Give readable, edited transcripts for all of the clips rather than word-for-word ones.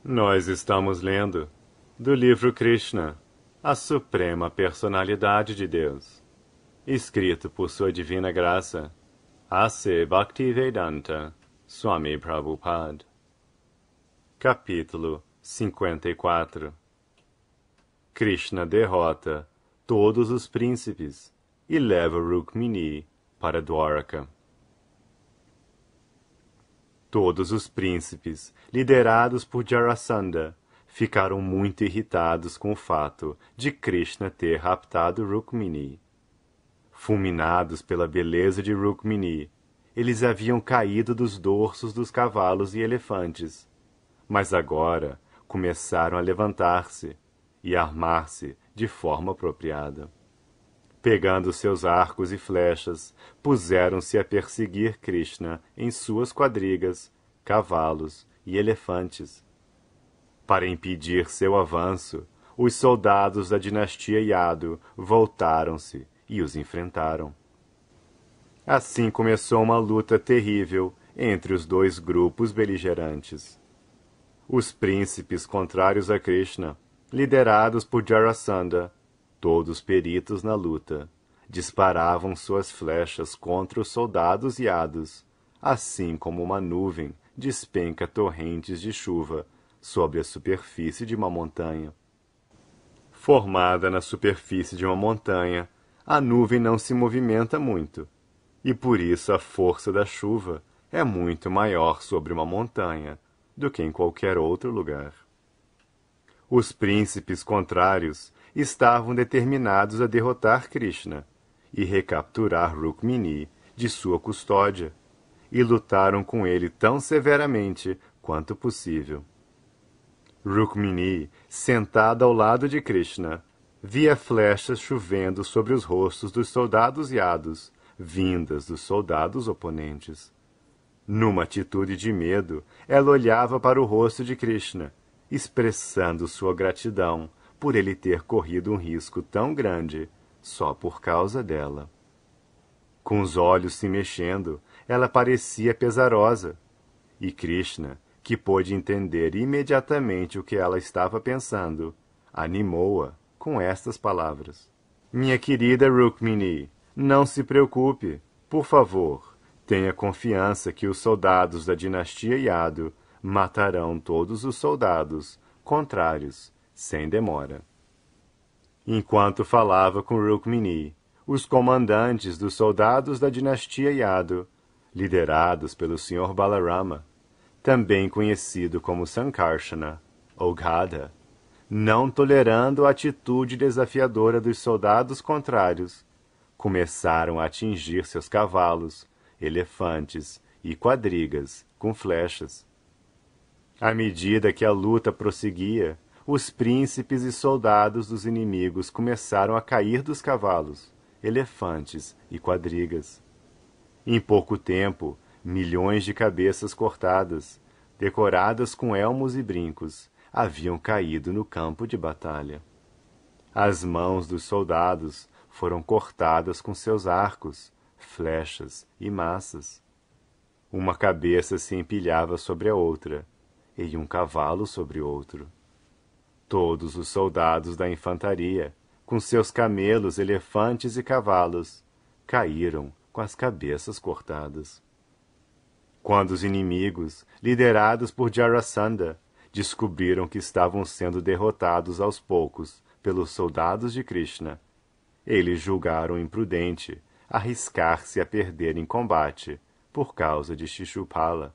Nós estamos lendo do livro Krishna, a Suprema Personalidade de Deus, escrito por Sua Divina Graça, A.C. Bhaktivedanta Swami Prabhupada. Capítulo 54. Krishna derrota todos os príncipes e leva Rukmini para Dwaraka. Todos os príncipes, liderados por Jarasandha, ficaram muito irritados com o fato de Krishna ter raptado Rukmini. Fulminados pela beleza de Rukmini, eles haviam caído dos dorsos dos cavalos e elefantes, mas agora começaram a levantar-se e armar-se de forma apropriada. Pegando seus arcos e flechas, puseram-se a perseguir Krishna em suas quadrigas, cavalos e elefantes. Para impedir seu avanço, os soldados da dinastia Yadu voltaram-se e os enfrentaram. Assim começou uma luta terrível entre os dois grupos beligerantes. Os príncipes contrários a Krishna, liderados por Jarasandha, todos peritos na luta, disparavam suas flechas contra os soldados Yadus, assim como uma nuvem despenca torrentes de chuva sobre a superfície de uma montanha. Formada na superfície de uma montanha, a nuvem não se movimenta muito, e por isso a força da chuva é muito maior sobre uma montanha do que em qualquer outro lugar. Os príncipes contrários estavam determinados a derrotar Krishna e recapturar Rukmini de sua custódia, e lutaram com ele tão severamente quanto possível. Rukmini, sentada ao lado de Krishna, via flechas chovendo sobre os rostos dos soldados Yadus, vindas dos soldados oponentes. Numa atitude de medo, ela olhava para o rosto de Krishna, expressando sua gratidão por ele ter corrido um risco tão grande só por causa dela. Com os olhos se mexendo, ela parecia pesarosa, e Krishna, que pôde entender imediatamente o que ela estava pensando, animou-a com estas palavras: Minha querida Rukmini, não se preocupe, por favor, tenha confiança que os soldados da dinastia Yadu matarão todos os soldados contrários, sem demora. Enquanto falava com Rukmini, os comandantes dos soldados da dinastia Yadu, liderados pelo Sr. Balarama, também conhecido como Sankarsana, ou Gadha, não tolerando a atitude desafiadora dos soldados contrários, começaram a atingir seus cavalos, elefantes e quadrigas com flechas. À medida que a luta prosseguia, os príncipes e soldados dos inimigos começaram a cair dos cavalos, elefantes e quadrigas. Em pouco tempo, milhões de cabeças cortadas, decoradas com elmos e brincos, haviam caído no campo de batalha. As mãos dos soldados foram cortadas com seus arcos, flechas e maças. Uma cabeça se empilhava sobre a outra, e um cavalo sobre outro. Todos os soldados da infantaria, com seus camelos, elefantes e cavalos, caíram com as cabeças cortadas. Quando os inimigos, liderados por Jarasandha, descobriram que estavam sendo derrotados aos poucos pelos soldados de Krishna, eles julgaram imprudente arriscar-se a perder em combate por causa de Shishupala.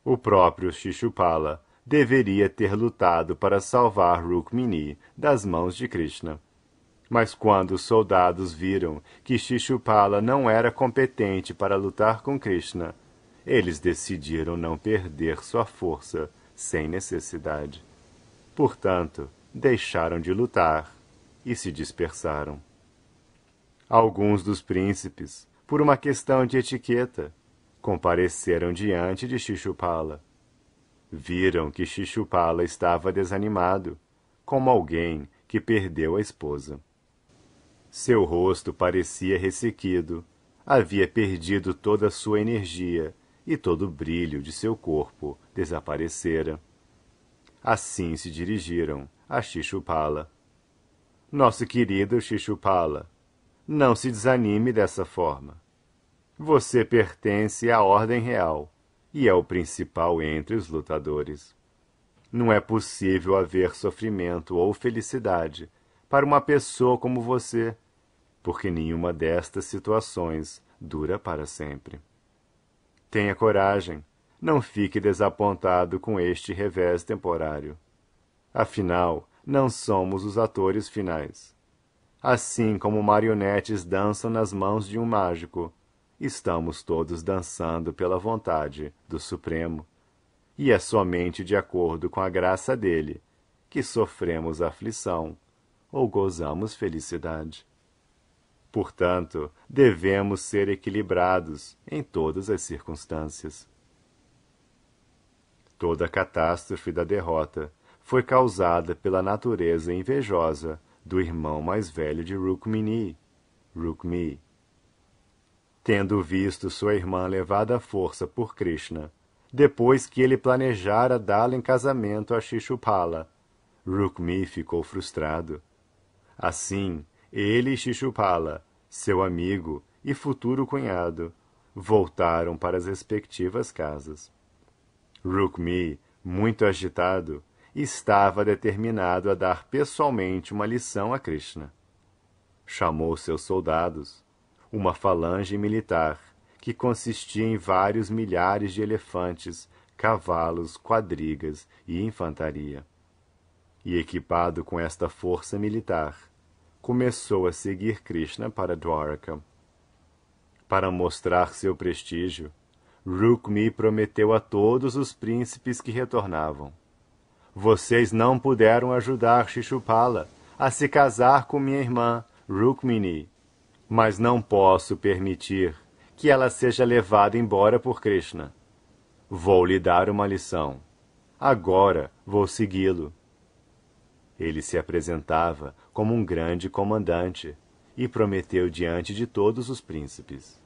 O próprio Shishupala deveria ter lutado para salvar Rukmini das mãos de Krishna. Mas quando os soldados viram que Shishupala não era competente para lutar com Krishna, eles decidiram não perder sua força sem necessidade. Portanto, deixaram de lutar e se dispersaram. Alguns dos príncipes, por uma questão de etiqueta, compareceram diante de Shishupala. Viram que Shishupala estava desanimado, como alguém que perdeu a esposa. Seu rosto parecia ressequido, havia perdido toda a sua energia e todo o brilho de seu corpo desaparecera. assim se dirigiram a Shishupala. Nosso querido Shishupala, não se desanime dessa forma. Você pertence à ordem real e é o principal entre os lutadores. Não é possível haver sofrimento ou felicidade para uma pessoa como você, porque nenhuma destas situações dura para sempre. Tenha coragem, não fique desapontado com este revés temporário. Afinal, não somos os atores finais. Assim como marionetes dançam nas mãos de um mágico, estamos todos dançando pela vontade do Supremo, e é somente de acordo com a graça dele que sofremos aflição ou gozamos felicidade. Portanto, devemos ser equilibrados em todas as circunstâncias. Toda a catástrofe da derrota foi causada pela natureza invejosa do irmão mais velho de Rukmini, Rukmi. Tendo visto sua irmã levada à força por Krishna, depois que ele planejara dá-la em casamento a Shishupala, Rukmi ficou frustrado. Assim, ele e Shishupala, seu amigo e futuro cunhado, voltaram para as respectivas casas. Rukmi, muito agitado, estava determinado a dar pessoalmente uma lição a Krishna. Chamou seus soldados, uma falange militar que consistia em vários milhares de elefantes, cavalos, quadrigas e infantaria. E equipado com esta força militar, começou a seguir Krishna para Dwaraka. Para mostrar seu prestígio, Rukmi prometeu a todos os príncipes que retornavam: vocês não puderam ajudar Shishupala a se casar com minha irmã, Rukmini, mas não posso permitir que ela seja levada embora por Krishna. Vou lhe dar uma lição. Agora vou segui-lo. Ele se apresentava como um grande comandante e prometeu diante de todos os príncipes: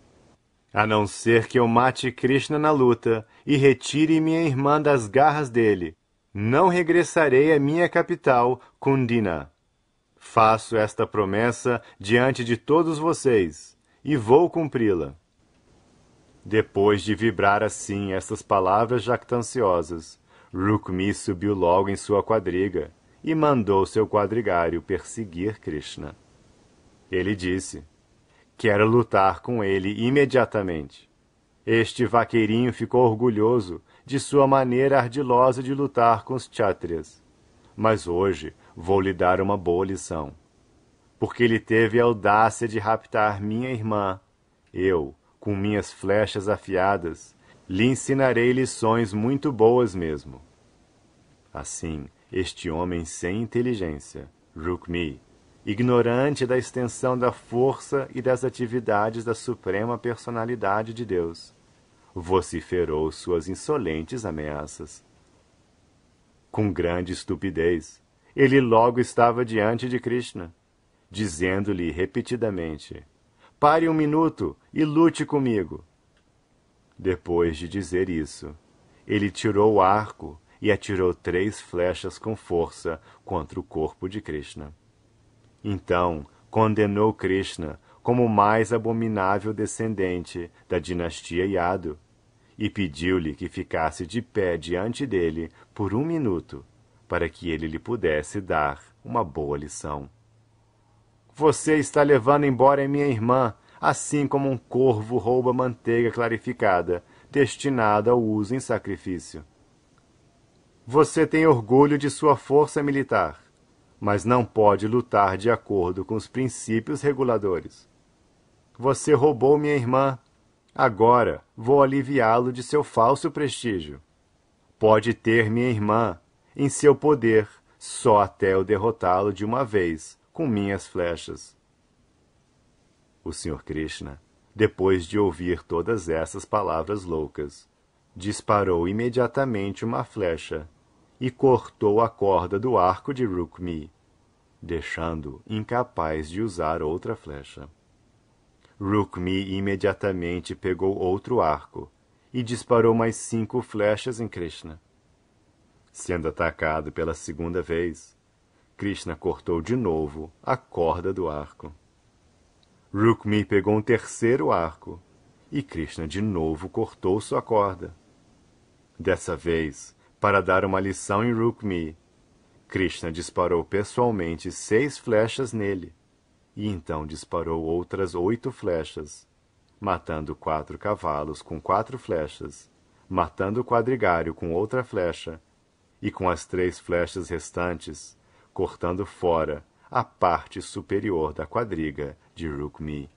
a não ser que eu mate Krishna na luta e retire minha irmã das garras dele, não regressarei à minha capital, Kundina. Faço esta promessa diante de todos vocês e vou cumpri-la. Depois de vibrar assim estas palavras jactanciosas, Rukmi subiu logo em sua quadriga e mandou seu quadrigário perseguir Krishna. Ele disse: quero lutar com ele imediatamente. Este vaqueirinho ficou orgulhoso de sua maneira ardilosa de lutar com os Kshatriyas. Mas hoje vou lhe dar uma boa lição. Porque ele teve a audácia de raptar minha irmã, eu, com minhas flechas afiadas, lhe ensinarei lições muito boas mesmo. Assim, este homem sem inteligência, Rukmi, ignorante da extensão da força e das atividades da Suprema Personalidade de Deus, vociferou suas insolentes ameaças. Com grande estupidez, ele logo estava diante de Krishna, dizendo-lhe repetidamente: pare um minuto e lute comigo. Depois de dizer isso, ele tirou o arco e atirou 3 flechas com força contra o corpo de Krishna. Então condenou Krishna como o mais abominável descendente da dinastia Yadu e pediu-lhe que ficasse de pé diante dele por 1 minuto, para que ele lhe pudesse dar uma boa lição. Você está levando embora minha irmã, assim como um corvo rouba manteiga clarificada, destinada ao uso em sacrifício. Você tem orgulho de sua força militar, mas não pode lutar de acordo com os princípios reguladores. Você roubou minha irmã. Agora vou aliviá-lo de seu falso prestígio. Pode ter minha irmã em seu poder só até eu derrotá-lo de uma vez com minhas flechas. O Sr. Krishna, depois de ouvir todas essas palavras loucas, disparou imediatamente uma flecha e cortou a corda do arco de Rukmi, deixando-o incapaz de usar outra flecha. Rukmi imediatamente pegou outro arco e disparou mais 5 flechas em Krishna. Sendo atacado pela segunda vez, Krishna cortou de novo a corda do arco. Rukmini pegou um terceiro arco e Krishna de novo cortou sua corda. Dessa vez, para dar uma lição em Rukmini, Krishna disparou pessoalmente 6 flechas nele, e então disparou outras 8 flechas, matando 4 cavalos com 4 flechas, matando o quadrigário com outra flecha, e com as 3 flechas restantes, cortando fora a parte superior da quadriga de Rukmini.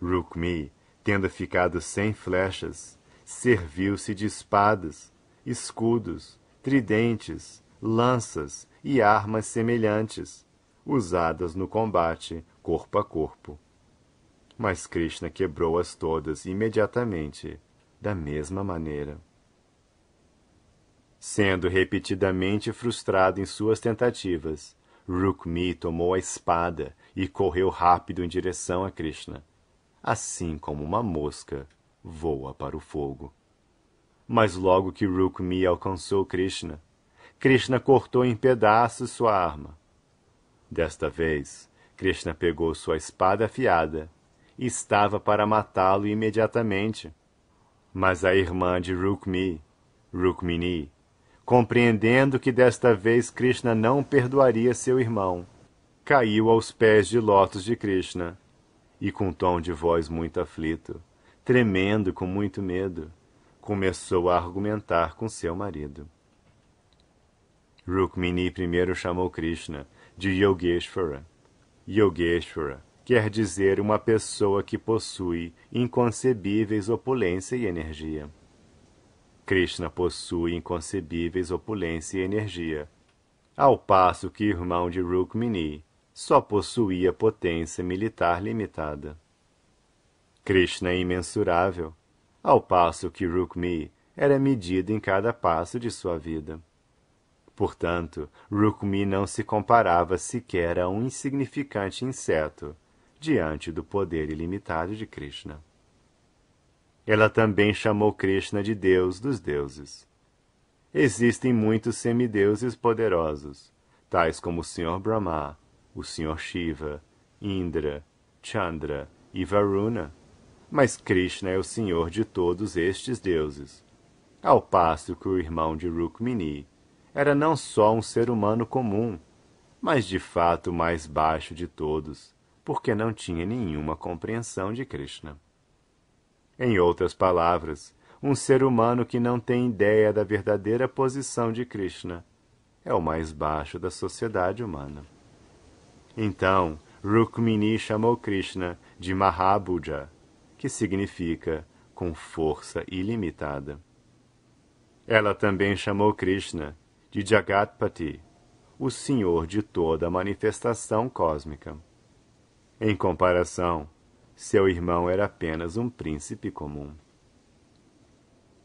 Rukmini, tendo ficado sem flechas, serviu-se de espadas, escudos, tridentes, lanças e armas semelhantes, usadas no combate corpo a corpo. Mas Krishna quebrou-as todas imediatamente, da mesma maneira. Sendo repetidamente frustrado em suas tentativas, Rukmini tomou a espada e correu rápido em direção a Krishna, assim como uma mosca voa para o fogo. Mas logo que Rukmini alcançou Krishna, Krishna cortou em pedaços sua arma. Desta vez, Krishna pegou sua espada afiada e estava para matá-lo imediatamente. Mas a irmã de Rukmini, Rukmini, compreendendo que desta vez Krishna não perdoaria seu irmão, caiu aos pés de lótus de Krishna e, com tom de voz muito aflito, tremendo com muito medo, começou a argumentar com seu marido. Rukmini primeiro chamou Krishna de Yogeshvara. Yogeshvara quer dizer uma pessoa que possui inconcebíveis opulência e energia. Krishna possui inconcebíveis opulência e energia, ao passo que o irmão de Rukmini só possuía potência militar limitada. Krishna é imensurável, ao passo que Rukmini era medido em cada passo de sua vida. Portanto, Rukmini não se comparava sequer a um insignificante inseto diante do poder ilimitado de Krishna. Ela também chamou Krishna de Deus dos deuses. Existem muitos semideuses poderosos, tais como o Senhor Brahma, o Senhor Shiva, Indra, Chandra e Varuna, mas Krishna é o Senhor de todos estes deuses, ao passo que o irmão de Rukmini era não só um ser humano comum, mas de fato o mais baixo de todos, porque não tinha nenhuma compreensão de Krishna. Em outras palavras, um ser humano que não tem ideia da verdadeira posição de Krishna é o mais baixo da sociedade humana. Então, Rukmini chamou Krishna de Mahabhuja, que significa com força ilimitada. Ela também chamou Krishna de Jagatpati, o senhor de toda a manifestação cósmica. Em comparação, seu irmão era apenas um príncipe comum.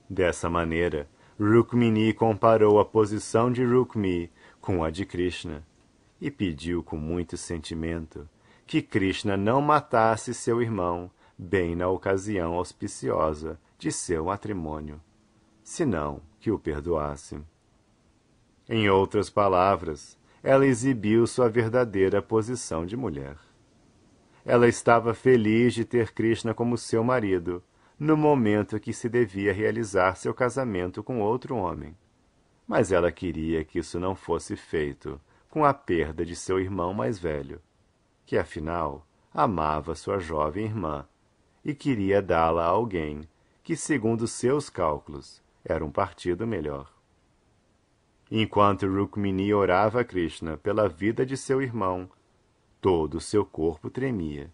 Dessa maneira, Rukmini comparou a posição de Rukmini com a de Krishna e pediu com muito sentimento que Krishna não matasse seu irmão bem na ocasião auspiciosa de seu matrimônio, senão que o perdoasse. Em outras palavras, ela exibiu sua verdadeira posição de mulher. Ela estava feliz de ter Krishna como seu marido, no momento que se devia realizar seu casamento com outro homem. Mas ela queria que isso não fosse feito com a perda de seu irmão mais velho, que afinal amava sua jovem irmã e queria dá-la a alguém que, segundo seus cálculos, era um partido melhor. Enquanto Rukmini orava a Krishna pela vida de seu irmão, todo o seu corpo tremia,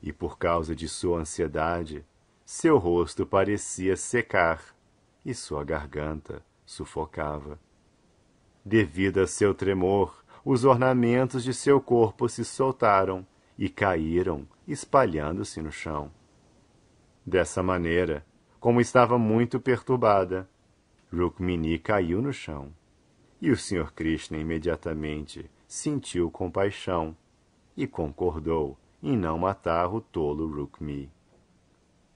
e por causa de sua ansiedade, seu rosto parecia secar e sua garganta sufocava. Devido a seu tremor, os ornamentos de seu corpo se soltaram e caíram, espalhando-se no chão. Dessa maneira, como estava muito perturbada, Rukmini caiu no chão, e o Sr. Krishna imediatamente sentiu compaixão e concordou em não matar o tolo Rukmini.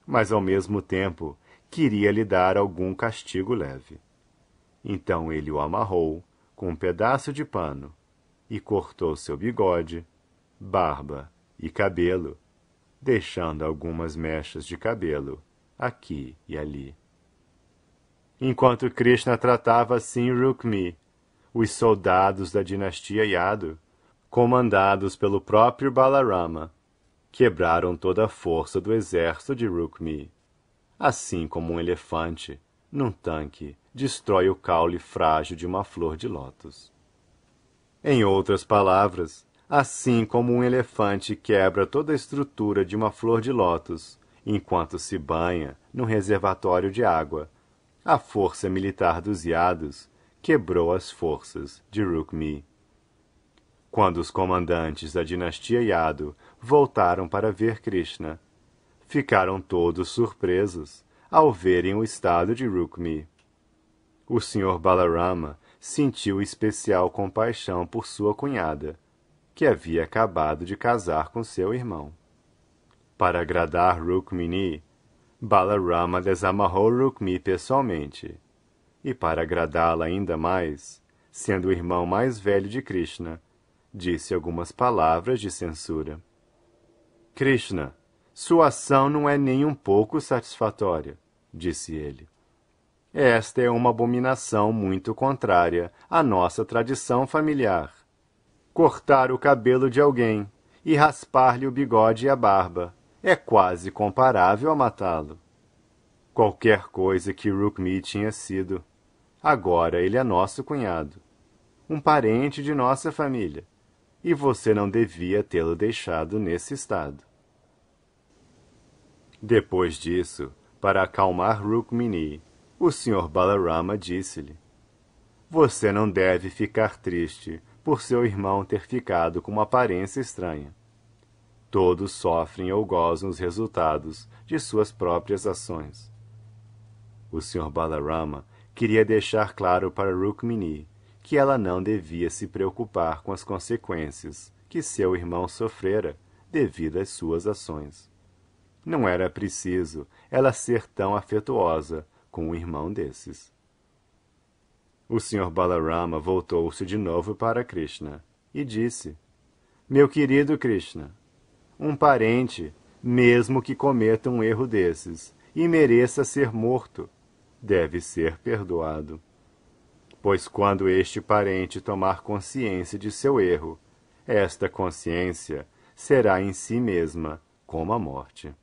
Mas, ao mesmo tempo, queria lhe dar algum castigo leve. Então ele o amarrou com um pedaço de pano e cortou seu bigode, barba e cabelo, deixando algumas mechas de cabelo aqui e ali. Enquanto Krishna tratava assim Rukmi, os soldados da dinastia Yadu, comandados pelo próprio Balarama, quebraram toda a força do exército de Rukmi, assim como um elefante, num tanque, destrói o caule frágil de uma flor de lótus. Em outras palavras, assim como um elefante quebra toda a estrutura de uma flor de lótus enquanto se banha num reservatório de água, a força militar dos Yadus quebrou as forças de Rukmi. Quando os comandantes da dinastia Yadu voltaram para ver Krishna, ficaram todos surpresos ao verem o estado de Rukmi. O Sr. Balarama sentiu especial compaixão por sua cunhada, que havia acabado de casar com seu irmão. Para agradar Rukmini, Balarama desamarrou Rukmi pessoalmente, e para agradá-la ainda mais, sendo o irmão mais velho de Krishna, disse algumas palavras de censura. Krishna, sua ação não é nem um pouco satisfatória, disse ele. Esta é uma abominação muito contrária à nossa tradição familiar. Cortar o cabelo de alguém e raspar-lhe o bigode e a barba é quase comparável a matá-lo. Qualquer coisa que Rukmi tinha sido, agora ele é nosso cunhado, um parente de nossa família, e você não devia tê-lo deixado nesse estado. Depois disso, para acalmar Rukmini, o Sr. Balarama disse-lhe: Você não deve ficar triste por seu irmão ter ficado com uma aparência estranha. Todos sofrem ou gozam os resultados de suas próprias ações. O Sr. Balarama queria deixar claro para Rukmini que ela não devia se preocupar com as consequências que seu irmão sofrera devido às suas ações. Não era preciso ela ser tão afetuosa com um irmão desses. O Sr. Balarama voltou-se de novo para Krishna e disse: Meu querido Krishna, um parente, mesmo que cometa um erro desses e mereça ser morto, deve ser perdoado. Pois quando este parente tomar consciência de seu erro, esta consciência será em si mesma como a morte.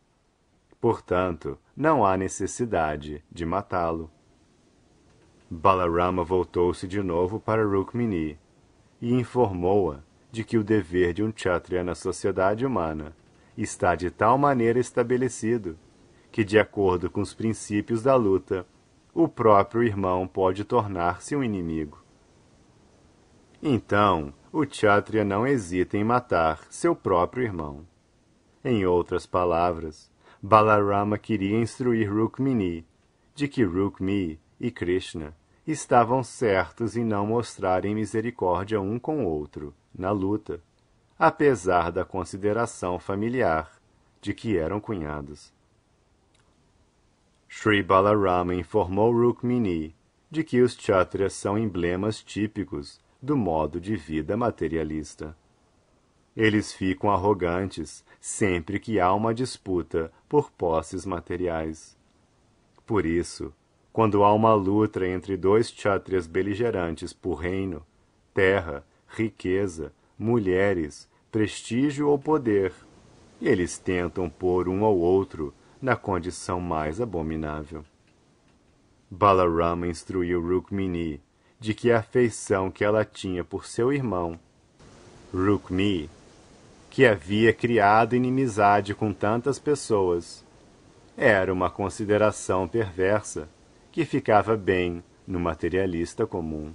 Portanto, não há necessidade de matá-lo. Balarama voltou-se de novo para Rukmini e informou-a de que o dever de um Kshatriya na sociedade humana está de tal maneira estabelecido que, de acordo com os princípios da luta, o próprio irmão pode tornar-se um inimigo. Então, o Kshatriya não hesita em matar seu próprio irmão. Em outras palavras, Balarama queria instruir Rukmini de que Rukmi e Krishna estavam certos em não mostrarem misericórdia um com o outro na luta, apesar da consideração familiar de que eram cunhados. Sri Balarama informou Rukmini de que os Kshatriyas são emblemas típicos do modo de vida materialista. Eles ficam arrogantes sempre que há uma disputa por posses materiais. Por isso, quando há uma luta entre dois Kshatriyas beligerantes por reino, terra, riqueza, mulheres, prestígio ou poder, eles tentam pôr um ao outro na condição mais abominável. Balarama instruiu Rukmini de que a afeição que ela tinha por seu irmão, Rukmi, que havia criado inimizade com tantas pessoas, era uma consideração perversa que ficava bem no materialista comum.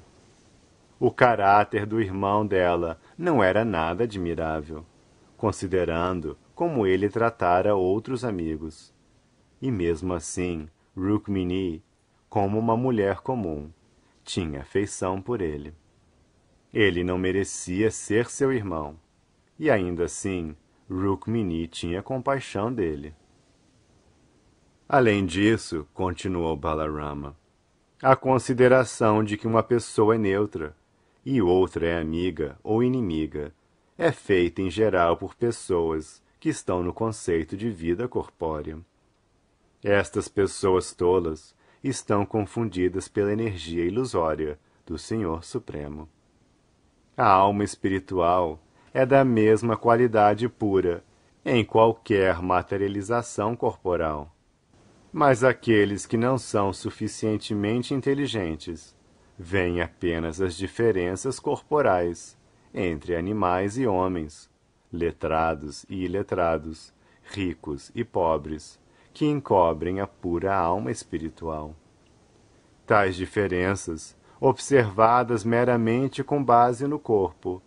O caráter do irmão dela não era nada admirável, considerando como ele tratara outros amigos. E mesmo assim, Rukmini, como uma mulher comum, tinha afeição por ele. Ele não merecia ser seu irmão, e ainda assim, Rukmini tinha compaixão dele. Além disso, continuou Balarama, A consideração de que uma pessoa é neutra e outra é amiga ou inimiga é feita em geral por pessoas que estão no conceito de vida corpórea. Estas pessoas tolas estão confundidas pela energia ilusória do Senhor Supremo. A alma espiritual é da mesma qualidade pura em qualquer materialização corporal. Mas aqueles que não são suficientemente inteligentes veem apenas as diferenças corporais entre animais e homens, letrados e iletrados, ricos e pobres, que encobrem a pura alma espiritual. Tais diferenças, observadas meramente com base no corpo,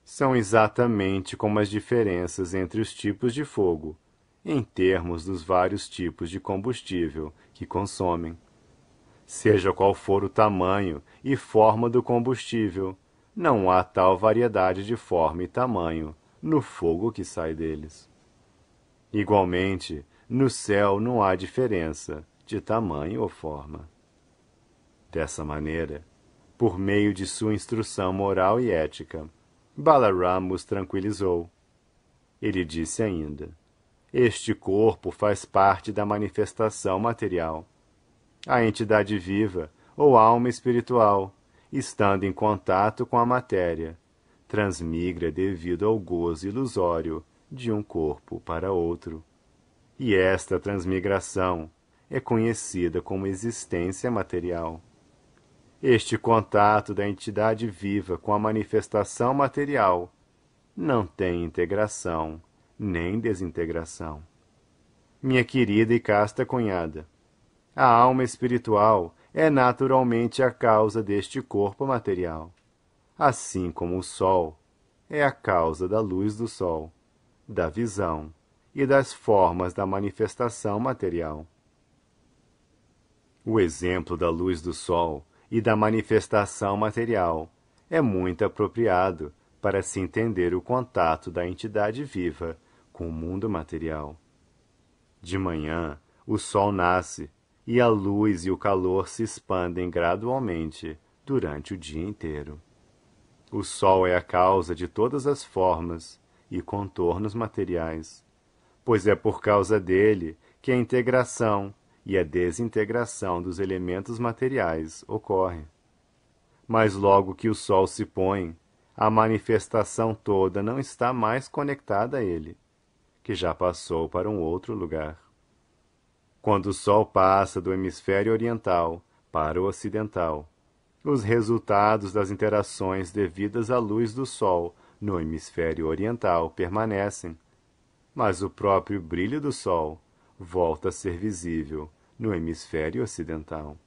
são exatamente como as diferenças entre os tipos de fogo, em termos dos vários tipos de combustível que consomem. Seja qual for o tamanho e forma do combustível, não há tal variedade de forma e tamanho no fogo que sai deles. Igualmente, no céu não há diferença de tamanho ou forma. Dessa maneira, por meio de sua instrução moral e ética, Balaram os tranquilizou. Ele disse ainda: este corpo faz parte da manifestação material. A entidade viva, ou alma espiritual, estando em contato com a matéria, transmigra devido ao gozo ilusório de um corpo para outro. E esta transmigração é conhecida como existência material. Este contato da entidade viva com a manifestação material não tem integração nem desintegração. Minha querida e casta cunhada, a alma espiritual é naturalmente a causa deste corpo material, assim como o sol é a causa da luz do sol, da visão e das formas da manifestação material. O exemplo da luz do sol e da manifestação material é muito apropriado para se entender o contato da entidade viva com o mundo material. De manhã, o sol nasce e a luz e o calor se expandem gradualmente durante o dia inteiro. O sol é a causa de todas as formas e contornos materiais, pois é por causa dele que a integração e a desintegração dos elementos materiais ocorre. Mas logo que o sol se põe, a manifestação toda não está mais conectada a ele, que já passou para um outro lugar. Quando o sol passa do hemisfério oriental para o ocidental, os resultados das interações devidas à luz do sol no hemisfério oriental permanecem, mas o próprio brilho do sol volta a ser visível no hemisfério ocidental.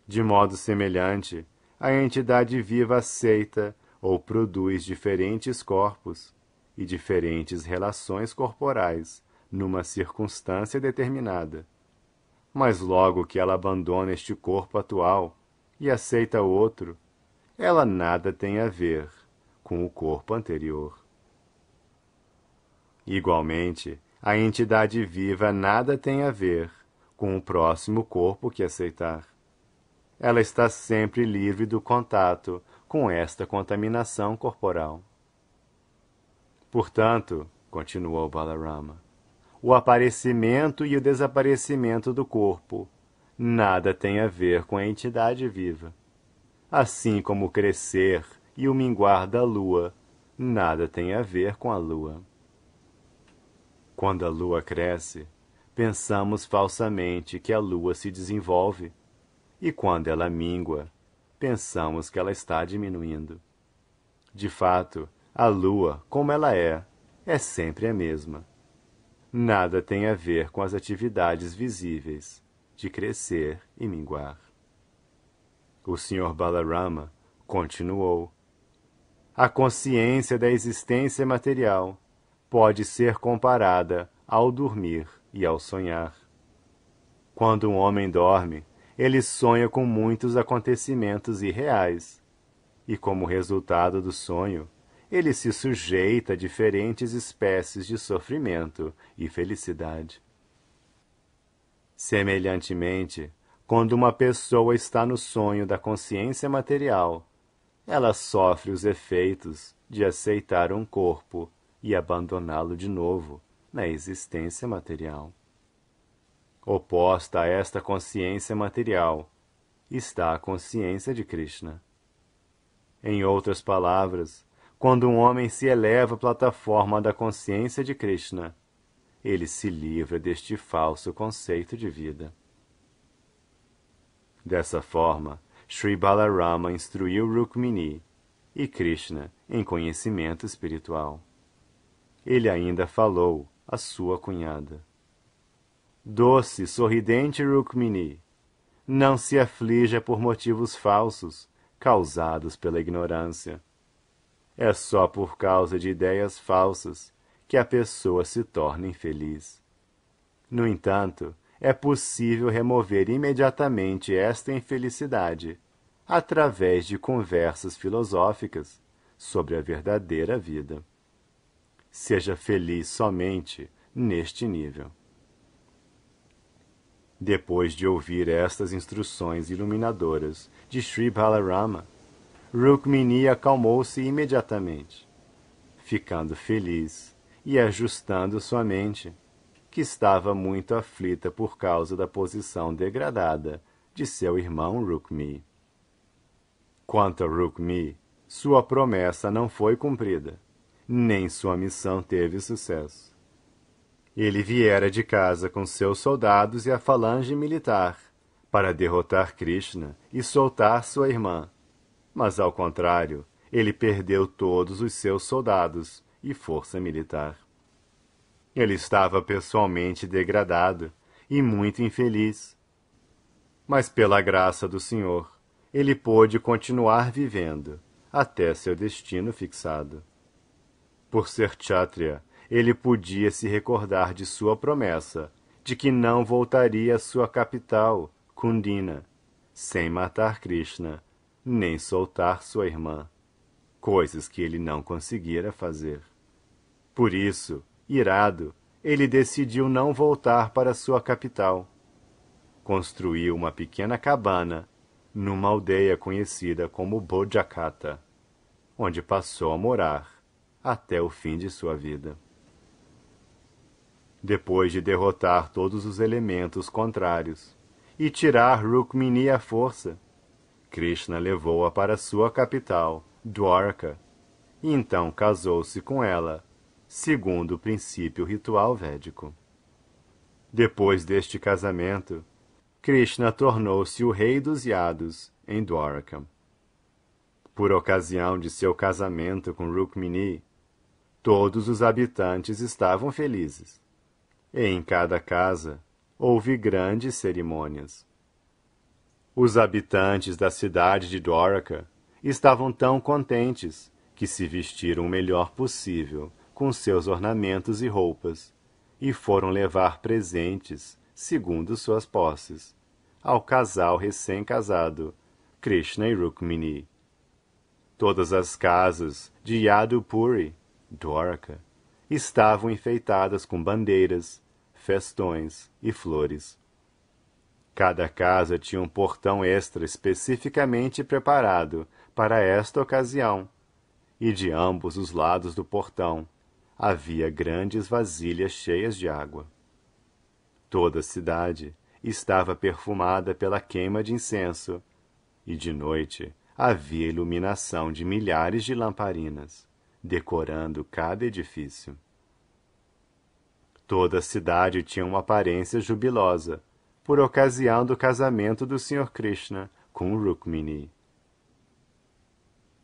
De modo semelhante, a entidade viva aceita ou produz diferentes corpos e diferentes relações corporais numa circunstância determinada. Mas logo que ela abandona este corpo atual e aceita outro, ela nada tem a ver com o corpo anterior. Igualmente, a entidade viva nada tem a ver com o próximo corpo que aceitar. Ela está sempre livre do contato com esta contaminação corporal. Portanto, continuou Balarama, o aparecimento e o desaparecimento do corpo nada tem a ver com a entidade viva. Assim como o crescer e o minguar da lua nada tem a ver com a lua. Quando a lua cresce, pensamos falsamente que a lua se desenvolve, e quando ela mingua, pensamos que ela está diminuindo. De fato, a lua, como ela é sempre a mesma. Nada tem a ver com as atividades visíveis de crescer e minguar. O Sr. Balarama continuou. A consciência da existência material pode ser comparada ao dormir e ao sonhar. Quando um homem dorme, ele sonha com muitos acontecimentos irreais, e como resultado do sonho, ele se sujeita a diferentes espécies de sofrimento e felicidade. Semelhantemente, Quando uma pessoa está no sonho da consciência material, ela sofre os efeitos de aceitar um corpo e abandoná-lo de novo na existência material. Oposta a esta consciência material está a consciência de Krishna. Em outras palavras, quando um homem se eleva à plataforma da consciência de Krishna, ele se livra deste falso conceito de vida. Dessa forma, Sri Balarama instruiu Rukmini e Krishna em conhecimento espiritual. Ele ainda falou à sua cunhada: Doce, sorridente Rukmini, não se aflija por motivos falsos, causados pela ignorância. É só por causa de ideias falsas que a pessoa se torna infeliz. No entanto, é possível remover imediatamente esta infelicidade através de conversas filosóficas sobre a verdadeira vida. Seja feliz somente neste nível. Depois de ouvir estas instruções iluminadoras de Sri Balarama, Rukmini acalmou-se imediatamente, ficando feliz e ajustando sua mente, que estava muito aflita por causa da posição degradada de seu irmão Rukmi. Quanto a Rukmi, sua promessa não foi cumprida, nem sua missão teve sucesso. Ele viera de casa com seus soldados e a falange militar para derrotar Krishna e soltar sua irmã, mas ao contrário, ele perdeu todos os seus soldados e força militar. Ele estava pessoalmente degradado e muito infeliz. Mas pela graça do Senhor, ele pôde continuar vivendo até seu destino fixado. Por ser Kshatriya, ele podia se recordar de sua promessa de que não voltaria à sua capital, Kundina, sem matar Krishna, nem soltar sua irmã, coisas que ele não conseguira fazer. Por isso, irado, ele decidiu não voltar para sua capital. Construiu uma pequena cabana numa aldeia conhecida como Bodhakata, onde passou a morar até o fim de sua vida. Depois de derrotar todos os elementos contrários e tirar Rukmini à força, Krishna levou-a para sua capital, Dwarka, e então casou-se com ela, segundo o princípio ritual védico. Depois deste casamento, Krishna tornou-se o rei dos Yados em Dwarka. Por ocasião de seu casamento com Rukmini, todos os habitantes estavam felizes, e em cada casa houve grandes cerimônias. Os habitantes da cidade de Dwarka estavam tão contentes que se vestiram o melhor possível com seus ornamentos e roupas, e foram levar presentes, segundo suas posses, ao casal recém-casado, Krishna e Rukmini. Todas as casas de Yadupuri, Dwarka, estavam enfeitadas com bandeiras, festões e flores. Cada casa tinha um portão extra especificamente preparado para esta ocasião, e de ambos os lados do portão havia grandes vasilhas cheias de água. Toda a cidade estava perfumada pela queima de incenso, e de noite havia iluminação de milhares de lamparinas, decorando cada edifício. Toda a cidade tinha uma aparência jubilosa, por ocasião do casamento do Sr. Krishna com Rukmini.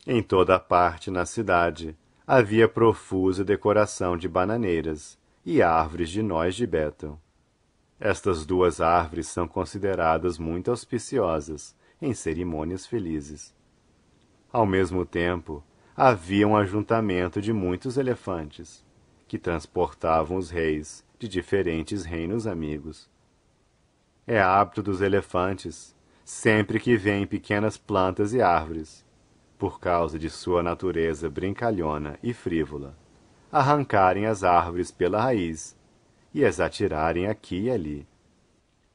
Em toda parte na cidade havia profusa decoração de bananeiras e árvores de noz de bétel. Estas duas árvores são consideradas muito auspiciosas em cerimônias felizes. Ao mesmo tempo, havia um ajuntamento de muitos elefantes, que transportavam os reis de diferentes reinos amigos. É hábito dos elefantes, sempre que veem pequenas plantas e árvores, por causa de sua natureza brincalhona e frívola, arrancarem as árvores pela raiz e as atirarem aqui e ali.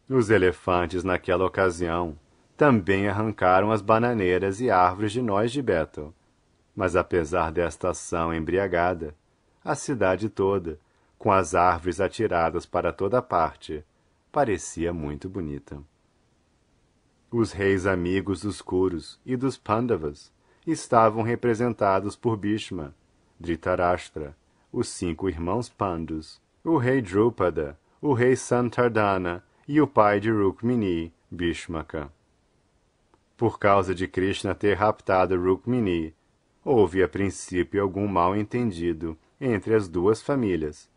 Os elefantes, naquela ocasião, também arrancaram as bananeiras e árvores de noz de Bethel. Mas apesar desta ação embriagada, a cidade toda, com as árvores atiradas para toda parte, parecia muito bonita. Os reis amigos dos Kurus e dos Pandavas estavam representados por Bhishma, Dhritarashtra, os 5 irmãos Pandus, o rei Drupada, o rei Santardana e o pai de Rukmini, Bhishmaka. Por causa de Krishna ter raptado Rukmini, houve a princípio algum mal-entendido entre as duas famílias,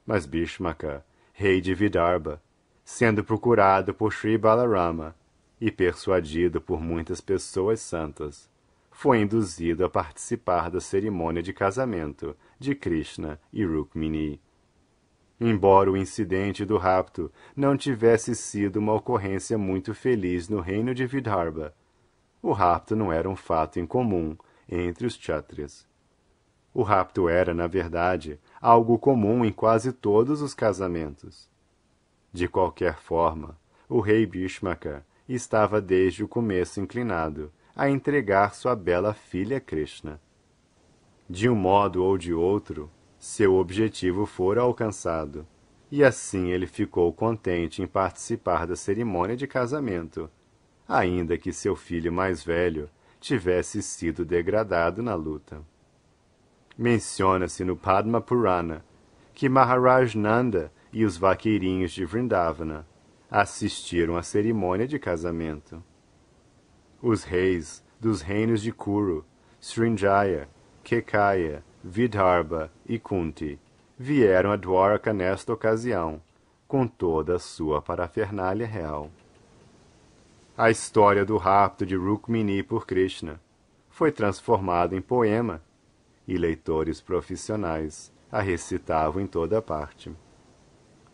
mas Bhishmaka, rei de Vidarbha, sendo procurado por Sri Balarama e persuadido por muitas pessoas santas, foi induzido a participar da cerimônia de casamento de Krishna e Rukmini. Embora o incidente do rapto não tivesse sido uma ocorrência muito feliz no reino de Vidarbha, o rapto não era um fato incomum entre os Kshatriyas. O rapto era, na verdade, algo comum em quase todos os casamentos. De qualquer forma, o rei Bhishmaka estava desde o começo inclinado a entregar sua bela filha Krishna. De um modo ou de outro, seu objetivo fora alcançado, e assim ele ficou contente em participar da cerimônia de casamento, ainda que seu filho mais velho tivesse sido degradado na luta. Menciona-se no Padma Purana que Maharaj Nanda e os vaqueirinhos de Vrindavana assistiram à cerimônia de casamento. Os reis dos reinos de Kuru, Srinjaya, Kekaya, Vidarbha e Kunti vieram a Dwarka nesta ocasião, com toda a sua parafernália real. A história do rapto de Rukmini por Krishna foi transformada em poema, e leitores profissionais a recitavam em toda parte.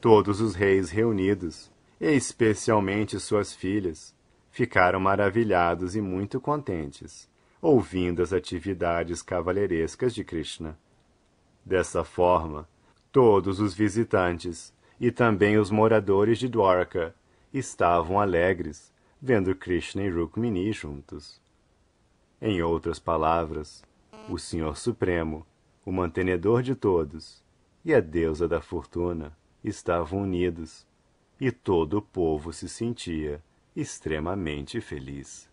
Todos os reis reunidos, e especialmente suas filhas, ficaram maravilhados e muito contentes, ouvindo as atividades cavalheirescas de Krishna. Dessa forma, todos os visitantes, e também os moradores de Dwarka, estavam alegres, vendo Krishna e Rukmini juntos. Em outras palavras, o Senhor Supremo, o mantenedor de todos, e a deusa da fortuna estavam unidos, e todo o povo se sentia extremamente feliz.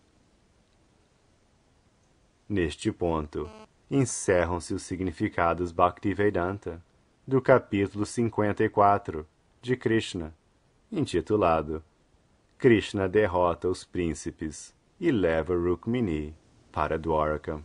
Neste ponto, encerram-se os significados Bhaktivedanta do capítulo 54 de Krishna, intitulado Krishna derrota os príncipes e leva Rukmini para Dwarka.